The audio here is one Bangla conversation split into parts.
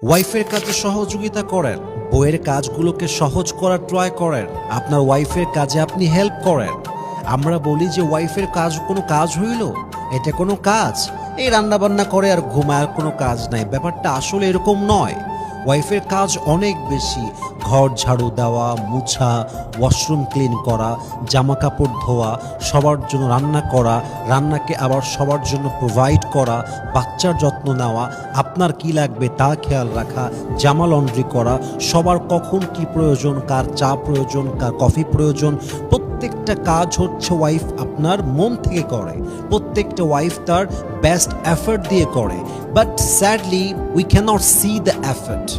ওয়াইফের কাজে সহযোগিতা করেন, বইয়ের কাজগুলোকে সহজ করার ট্রাই করেন, আপনার ওয়াইফের কাজে আপনি হেল্প করেন। আমরা বলি যে ওয়াইফের কাজ কোনো কাজ হইল, এটা কোনো কাজ, এই রান্নাবান্না করে আর ঘুমায় আর কোনো কাজ নাই। ব্যাপারটা আসলে এরকম নয়। ওয়াইফের কাজ অনেক বেশি। ঘর ঝাড়ু দেওয়া, মুছা, ওয়াশরুম ক্লিন করা, জামা কাপড় ধোয়া, সবার জন্য রান্না করা, রান্নাকে আবার সবার জন্য প্রোভাইড করা, বাচ্চার যত্ন নেওয়া, আপনার কি লাগবে তা খেয়াল রাখা, জামা লন্ড্রি করা, সবার কখন কি প্রয়োজন, কার চা প্রয়োজন, কার কফি প্রয়োজন, প্রত্যেকটা কাজ হচ্ছে ওয়াইফ আপনার মন থেকে করে। প্রত্যেকটা ওয়াইফ তার বেস্ট এফর্ট দিয়ে করে। But sadly we can't see the effort.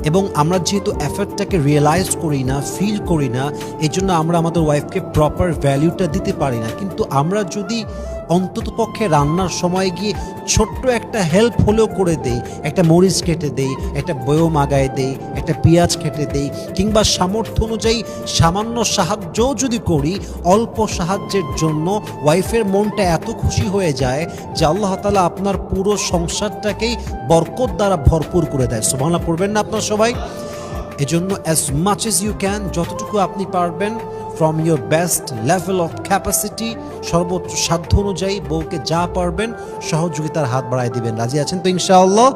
এবং আমরা যেহেতু এফর্টটাকে রিয়েলাইজ করি না, ফিল করি না, এই জন্য আমরা আমাদের ওয়াইফকে প্রপার ভ্যালিউটা দিতে পারি না। কিন্তু আমরা যদি অন্ততপক্ষে রান্নার সময় গিয়ে ছোট্ট একটা হেল্প হলেও করে দেই, একটা মরিচ কেটে দেই, একটা বয়ম আগায় দেই, একটা পেঁয়াজ কেটে দেই, কিংবা সামর্থ্য অনুযায়ী সামান্য সাহায্যও যদি করি, অল্প সাহায্যের জন্য ওয়াইফের মনটা এত খুশি হয়ে যায় যে আল্লাহ তাআলা আপনার পুরো সংসারটাকেই বরকত দ্বারা ভরপুর করে দেয়। সুবহানাল্লাহ পড়বেন না আপনারা সবাই? এজন্য as much as you can, যতটুকু আপনি পারবেন, from your best level of capacity, সর্বোচ্চ সাধ্য অনুযায়ী বউকে যা পারবেন সহযোগিতার হাত বাড়ায় দিবেন। রাজি আছেন তো ইনশাআল্লাহ?